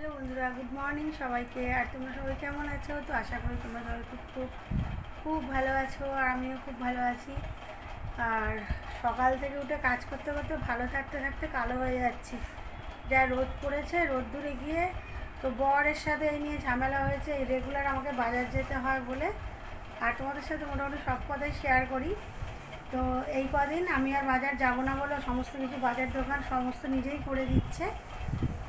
Hello বন্ধুরা, good morning সবাইকে। আর তোমরা সবাই কেমন আছো? তো আশা করি তোমরা সবাই খুব খুব খুব ভালো আছো, আর আমিও খুব ভালো আছি। আর সকাল থেকে উঠে কাজ করতে করতে ভালো থাকতে থাকতে কালো হয়ে যাচ্ছি। যা রোদ পড়েছে, রোদ্দুরে গিয়ে তো বরের সাথে এই নিয়ে ঝামেলা হয়েছে। এই রেগুলার আমাকে বাজার যেতে হয় বলে, আর তোমাদের সাথে মোটামুটি সব কথাই শেয়ার করি। তো এই কদিন আমি আর বাজার যাব না বলে সমস্ত কিছু বাজার দোকান সমস্ত নিজেই করে দিচ্ছে।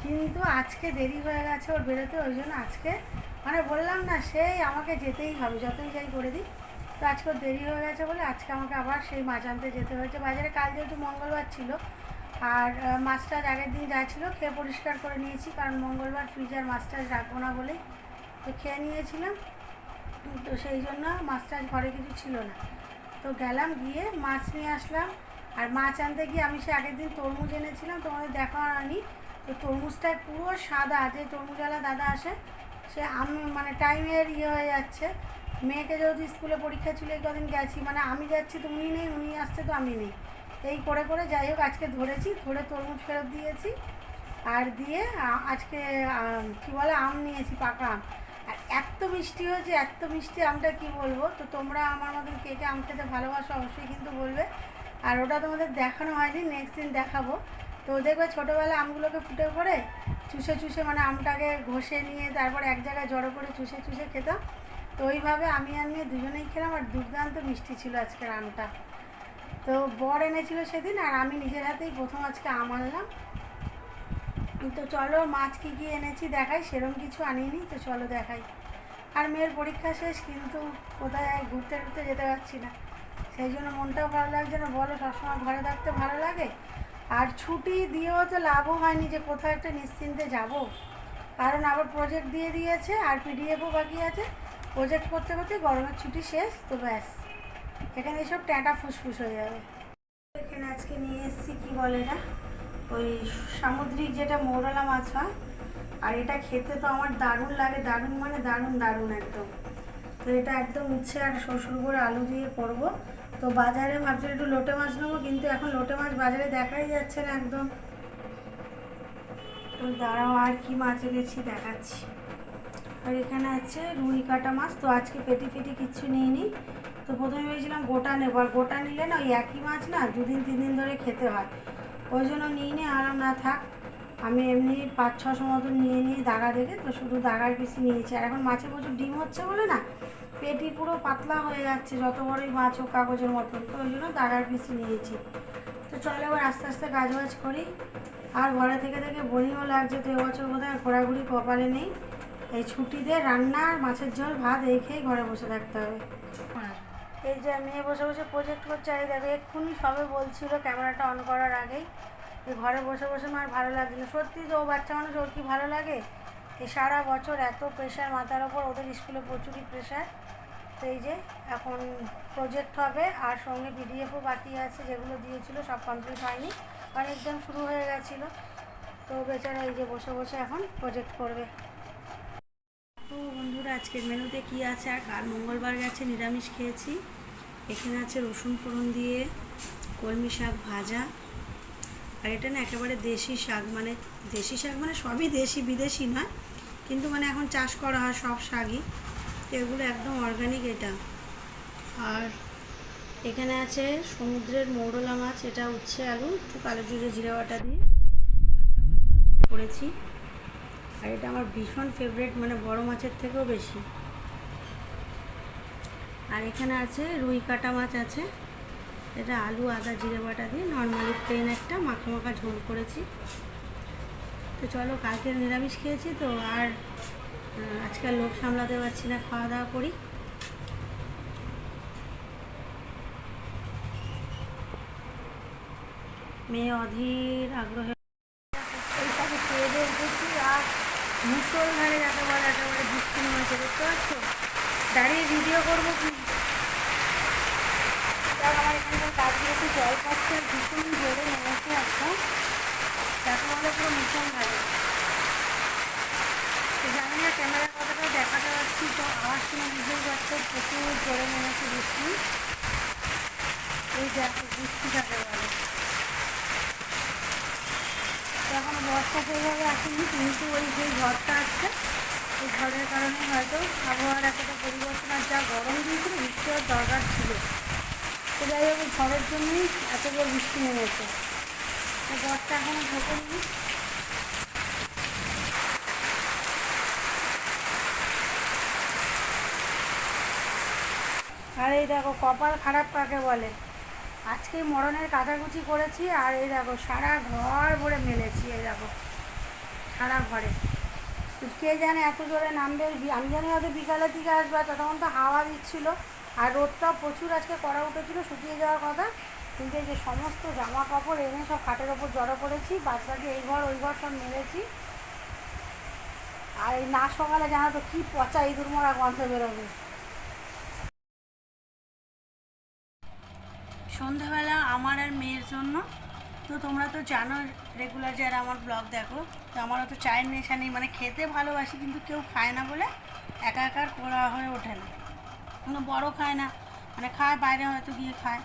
কিন্তু আজকে দেরি হয়ে গেছে ওর বেরোতে, ওই জন্য আজকে মানে বললাম না, সেই আমাকে যেতেই হবে যতই যাই করে দিই। তো আজকে ওর দেরি হয়ে গেছে বলে আজকে আমাকে আবার সেই মাছ আনতে যেতে হয়েছে বাজারে। কাল যেহেতু মঙ্গলবার ছিল, আর মাছটা আগের দিন যা ছিল খেয়ে পরিষ্কার করে নিয়েছি, কারণ মঙ্গলবার ফ্রিজে আর মাছটা রাখবো না বলেই তো খেয়ে নিয়েছিলাম। তো সেই জন্য মাছটা ঘরে কিছু ছিল না। তো গেলাম, গিয়ে মাছ নিয়ে আসলাম। আর মাছ আনতে গিয়ে আমি সে আগের দিন তরমুজ এনেছিলাম, তোমাদের দেখা হয়নি। তো তরমুজটায় পুরো সাদা, যে তরমুজওয়ালা দাদা আসে সে আমি মানে টাইমের হয়ে যাচ্ছে। মেয়েকে যেহেতু স্কুলে পরীক্ষা ছিল, এই কদিন গেছি, মানে আমি যাচ্ছি তো উনি নেই, উনি আসছে তো আমি নেই, এই করে করে যাই হোক আজকে ধরেছি, ধরে তরমুজ ফেরত দিয়েছি। আর দিয়ে আজকে কী বলে আম নিয়েছি, পাকা আম। আর এত মিষ্টি হয়েছে, এত মিষ্টি আমটা কি বলবো। তো তোমরা আমার মতন কে কে আম খেতে ভালোবাসো অবশ্যই কিন্তু বলবে। আর ওটা তোমাদের দেখানো হয়নি, নেক্সট দিন দেখাবো। তো দেখবে ছোটোবেলা আমগুলোকে ফুটে করে চুষে চুষে মানে আমটাকে ঘষে নিয়ে তারপর এক জায়গায় জড়ো করে চুষে চুষে খেতাম। তো ওইভাবে আমি আর মেয়ে দুজনেই খেলাম, আর দুর্দান্ত মিষ্টি ছিল আজকের আমটা। তো বর এনেছিল সেদিন, আর আমি নিজের হাতেই প্রথম আজকে আম আনলাম। তো চলো মাছ কী কী এনেছি দেখাই, সেরকম কিছু আনিনি, তো চলো দেখাই। আর মেয়ের পরীক্ষা শেষ, কিন্তু কোথায় ঘুরতে ঘুরতে যেতে পারছি না, সেই জন্য মনটাও ভালো লাগছে না। বলো, সবসময় ঘরে থাকতে ভালো লাগে, আর ছুটি দিয়েও তো লাভও হয়নি যে কোথাও একটা নিশ্চিন্তে যাব, কারণ আবার প্রজেক্ট দিয়ে দিয়েছে আর পিডিএফও বাকি আছে। প্রজেক্ট করতে করতে গরমের ছুটি শেষ, তো ব্যাস এখানে এসব ট্যাঁটা ফুসফুস হয়ে যাবে। এখানে আজকে নিয়ে এসেছি কী বলে না, ওই সামুদ্রিক যেটা মৌরলা মাছ হয়, আর এটা খেতে তো আমার দারুণ লাগে, দারুণ মানে দারুণ দারুণ একদম। তো এটা একদম উচ্ছে আর শ্বশুর করে আলু দিয়ে করব। তো বাজারে ভাবছি একটু লোটে মাছ নেবো, কিন্তু এখন লোটে মাছ বাজারে দেখাই যাচ্ছে না একদম। তো দাঁড়াও, আর কি মাছ এনেছি দেখাচ্ছি। আর এখানে আছে রুই কাটা মাছ। তো আজকে পেটি ফেটি কিচ্ছু নিইনি। তো প্রথমে ভেবেছিলাম গোটা নেবো, আর গোটা নিলে না ওই একই মাছ না 2 দিন 3 দিন ধরে খেতে হয়, ওই জন্য নিইনি। আর না থাক, আমি এমনি 5-600 মতন নিয়ে নিই দাগা দেখে, তো শুধু দাগার পিসি নিয়েছি। আর এখন মাছে প্রচুর ডিম হচ্ছে বলে না পেটি পুরো পাতলা হয়ে যাচ্ছে, যত বড়ই মাছ হোক কাগজের মতন, তো ওই জন্য দাগার পিসি নিয়েছি। তো চলো এবার আস্তে আস্তে কাজ বাজ করি। আর ঘরে থেকে থেকে বোরিংও লাগছে, তো এবছর বোধহয় ঘোরাঘুরি কপালে নেই। এই ছুটিতে রান্না আর মাছের ঝোল ভাত এই খেয়েই ঘরে বসে থাকতে হবে। এই যে মেয়ে বসে বসে প্রজেক্ট করছে, আর দেখো এক্ষুনি সবে বলছিল ক্যামেরাটা অন করার আগেই যে ঘরে বসে বসে আমার ভালো লাগছে না। সত্যি তো, ও বাচ্চা মানুষ, ওর কি ভালো লাগে? এই সারা বছর এত প্রেশার মাথার ওপর, ওদের স্কুলে প্রচুরই প্রেশার। তো এই যে এখন প্রজেক্ট হবে, আর সঙ্গে পিডিএফও বাকি আছে, যেগুলো দিয়েছিল সব কমপ্লিট হয়নি, কারণ এক্সাম শুরু হয়ে গেছিলো। তো বেচারা এই যে বসে বসে এখন প্রজেক্ট করবে। তো বন্ধুরা, আজকের মেনুতে কি আছে? আর কাল মঙ্গলবার গেছে, নিরামিষ খেয়েছি। এখানে আছে রসুন ফোড়ন দিয়ে কলমি শাক ভাজা। আর এটা না একেবারে দেশি শাক, মানে দেশি শাক মানে সবই দেশি, বিদেশি নয়, কিন্তু মানে এখন চাষ করা হয় সব শাকই, তো এগুলো একদম অর্গানিক এটা। আর এখানে আছে সমুদ্রের মৌরলা মাছ, এটা উচ্ছে আলু একটু কালো জিরে জিরা বাটা দিয়ে করেছি। আর এটা আমার ভীষণ ফেভারিট, মানে বড় মাছের থেকেও বেশি। আর এখানে আছে রুই কাটা মাছ আছে, এটা আলু আদা জিরে বাটা দিয়ে নর্মালি প্লেন একটা মাখা মাখা ঝোল করেছি। তো চলো, কালকে নিরামিষ খেয়েছি তো, আর আজকাল লোক সামলাতে পারছি না, খাওয়া দাওয়া করি। মেয়ে অধীর আগ্রহে এইটাকে খেয়ে দিয়ে উঠেছি, আর মুসলধারে যাকে বলে একেবারে বৃষ্টি নেমেছে, দেখতে পাচ্ছ। দাঁড়িয়ে ভিডিও করবো কি, আমার এখানকার কাজগুলো একটু জল পাচ্ছে, আর ভীষণ জোরে নেমেছে একদম, যাকে বলে পুরো মুসলধারে। তো জানি না ক্যামেরার কথাটা দেখাতে পারছি, তো আওয়াজ শুনে বুঝতেই পারছো প্রচুর জোরে নেমেছে বৃষ্টি। এই দেখো বৃষ্টি কাকে বলে। তো এখনও বর্ষা সেইভাবে আসেনি, কিন্তু ওই যে ঝড়টা আসছে এই ঝড়ের কারণে হয়তো আবহাওয়ার একটা পরিবর্তন, আর যা গরম দিয়েছিল বৃষ্টি হওয়ার দরকার ছিল। তো যাই হোক ঝড়ের জন্যই এত জোর বৃষ্টি নেমেছে। তো ঝড়টা এখনও ঢোকেনি। আর এই দেখো কপাল খারাপ কাকে বলে, আজকে মরণের কাচাকুচি করেছি আর এই দেখো সারা ঘর ভরে মেলেছি। এই দেখো সারা ঘরে, কে জানে এত জোরে নামবে। আমি জানি হয়তো বিকালের দিকে আসবে, তখন তো হাওয়া দিচ্ছিলো আর রোদটাও প্রচুর আজকে কড়া উঠেছিলো, শুকিয়ে যাওয়ার কথা। কিন্তু এই যে সমস্ত জামা কাপড় এনে সব খাটের ওপর জড়ো করেছি, বাদবাকি এই ঘর ওই ঘর সব মেলেছি। আর এই না সকালে জানো তো কী পচা ইঁদুর মরা গন্ধ বেরোবে। সন্ধ্যাবেলা আমার আর মেয়ের জন্য, তো তোমরা তো জানো রেগুলার যারা আমার ব্লগ দেখো, তো আমারও তো চায়ের নেশা নেই, মানে খেতে ভালোবাসি কিন্তু কেউ খায় না বলে একা একা করা হয়ে ওঠে না। কোনো বড়ো খায় না, মানে খায় বাইরে হয়তো গিয়ে খায়,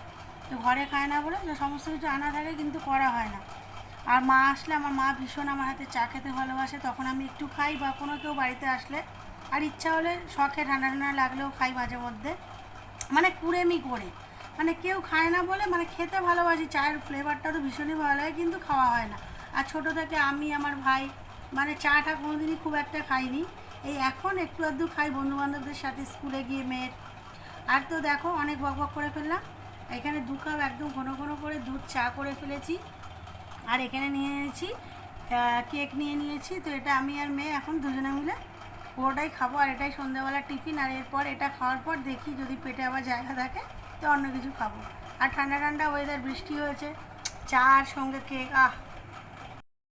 তো ঘরে খায় না বলে তো সমস্ত কিছু আনা থাকে কিন্তু করা হয় না। আর মা আসলে, আমার মা ভীষণ আমার হাতে চা খেতে ভালোবাসে, তখন আমি একটু খাই, বা কোনো কেউ বাড়িতে আসলে আর ইচ্ছা হলে শখে ঠান্ডা ঠান্ডা লাগলেও খাই মাঝে মধ্যে, মানে কুড়েমি করে। মানে কেউ খায় না বলে, মানে খেতে ভালোবাসি, চায়ের ফ্লেভারটা তো ভীষণই ভালো লাগে কিন্তু খাওয়া হয় না। আর ছোটো থেকে আমি আমার ভাই মানে চাটা কোনোদিনই খুব একটা খাইনি, এই এখন একটু আধটু খাই বন্ধুবান্ধবদের সাথে স্কুলে গিয়ে মেয়ের। আর তো দেখো অনেক বক বক করে ফেললাম, এখানে 2 কাপ একদম ঘন ঘন করে দুধ চা করে ফেলেছি। আর এখানে নিয়ে নিয়েছি কেক নিয়ে নিয়েছি, তো এটা আমি আর মেয়ে এখন দুজনে মিলে পুরোটাই খাবো। আর এটাই সন্ধ্যাবেলার টিফিন। আর এরপর এটা খাওয়ার পর দেখি যদি পেটে আবার জায়গা থাকে তো অন্য কিছু খাবো। আর ঠান্ডা ঠান্ডা ওয়েদার, বৃষ্টি হয়েছে, চা আর সঙ্গে কেক, আহ